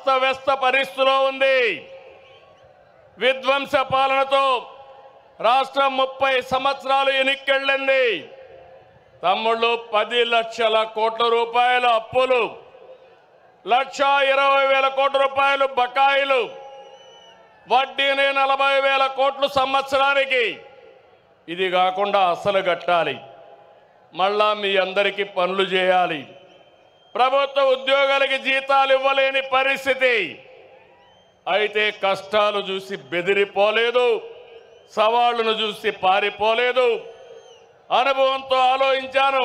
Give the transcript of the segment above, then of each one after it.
అస్తవ్యస్త పరిస్థితిలో ఉంది. విధ్వంస పాలనతో రాష్ట్రం 30 సంవత్సరాలు ఎన్నికెళ్ళింది. తమ్ముళ్ళు 10 లక్షల కోట్ల రూపాయల అప్పులు, 1,20,000 కోట్ల రూపాయలు బకాయిలు, వడ్డీని 40,000 కోట్లు సంవత్సరానికి. ఇది కాకుండా అసలు కట్టాలి, మళ్ళా మీ అందరికీ పనులు చేయాలి. ప్రభుత్వ ఉద్యోగాలకి జీతాలు ఇవ్వలేని పరిస్థితి. అయితే కష్టాలు చూసి బెదిరిపోలేదు, సవాళ్లను చూసి పారిపోలేదు. అనుభవంతో ఆలోచించాను.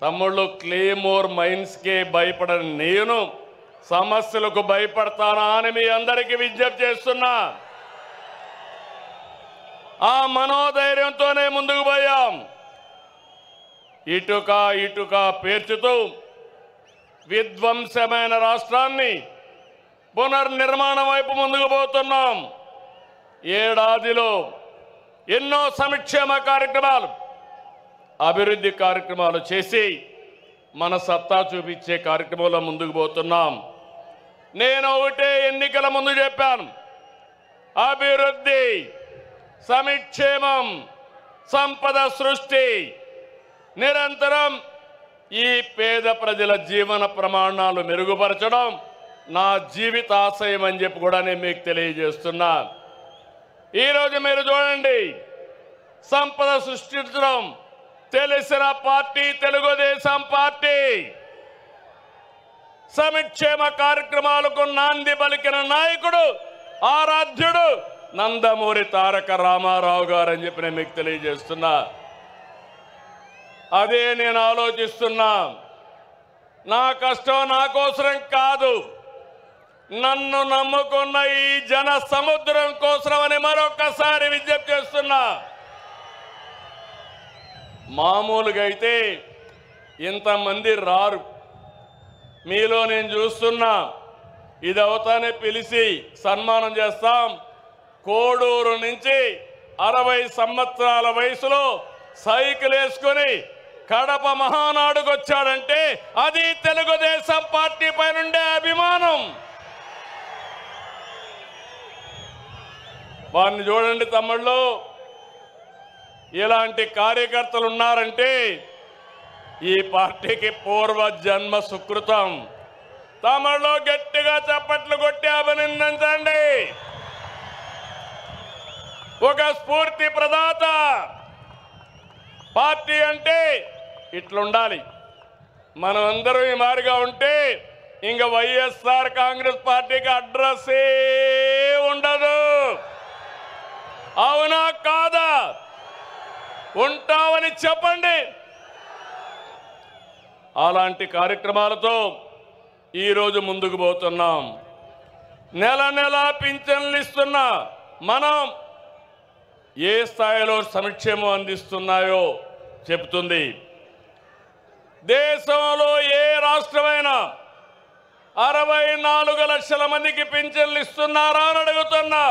తమ్ముళ్ళు, క్లేమోర్ మైన్స్కే భయపడని నేను సమస్యలకు భయపడతానా అని మీ అందరికీ విజ్ఞప్తి చేస్తున్నా. ఆ మనోధైర్యంతోనే ముందుకు పోయాం. ఇటుక ఇటుక పేర్చుతూ విధ్వంసమైన రాష్ట్రాన్ని పునర్నిర్మాణం వైపు ముందుకు పోతున్నాం. ఏడాదిలో ఎన్నో సంక్షేమ కార్యక్రమాలు, అభివృద్ధి కార్యక్రమాలు చేసి మన సత్తా చూపించే కార్యక్రమంలో ముందుకు పోతున్నాం. నేను ఒకటే ఎన్నికల ముందు చెప్పాను, అభివృద్ధి, సంక్షేమం, సంపద సృష్టి, నిరంతరం ఈ పేద ప్రజల జీవన ప్రమాణాలు మెరుగుపరచడం నా జీవిత ఆశయం అని చెప్పి కూడా నేను మీకు తెలియజేస్తున్నా. ఈరోజు మీరు చూడండి, సంపద సృష్టించడం తెలిసిన పార్టీ తెలుగుదేశం పార్టీ. సంక్షేమ కార్యక్రమాలకు నాంది పలికిన నాయకుడు, ఆరాధ్యుడు నందమూరి తారక రామారావు గారు అని చెప్పి నేను మీకు తెలియజేస్తున్నా. అదే నేను ఆలోచిస్తున్నా. నా కష్టం నా కోసరం కాదు, నన్ను నమ్ముకున్న ఈ జన సముద్రం కోసమని మరొకసారి విజ్ఞప్తి చేస్తున్నా. మామూలుగా అయితే ఇంతమంది రారు. మీలో నేను చూస్తున్నా, ఇది అవుతానే పిలిచి సన్మానం చేస్తాం. కోడూరు నుంచి 60 సంవత్సరాల వయసులో సైకిల్ వేసుకొని కడప మహానాడుకు వచ్చాడంటే అది తెలుగుదేశం పార్టీ పైన ఉండే అభిమానం. వారిని చూడండి తమ్ముళ్ళు, ఇలాంటి కార్యకర్తలు ఉన్నారంటే ఈ పార్టీకి పూర్వ జన్మ సుకృతం. తమ్ముళ్ళు గట్టిగా చప్పట్లు కొట్టి అభినందించండి. ఒక స్ఫూర్తి ప్రదాత. పార్టీ అంటే ఇట్లుండాలి. మనం అందరం ఈ మారిగా ఉంటే ఇంక వైఎస్ఆర్ కాంగ్రెస్ పార్టీకి అడ్రస్సే ఉండదు. అవునా కాదా? ఉంటామని చెప్పండి. అలాంటి కార్యక్రమాలతో ఈరోజు ముందుకు పోతున్నాం. నెల నెల పింఛన్లు ఇస్తున్నా మనం ఏ స్థాయిలో సంక్షేమం అందిస్తున్నాయో చెబుతుంది. దేశంలో ఏ రాష్ట్రమైనా 64 లక్షల మందికి పింఛన్లు ఇస్తున్నారా అని అడుగుతున్నా.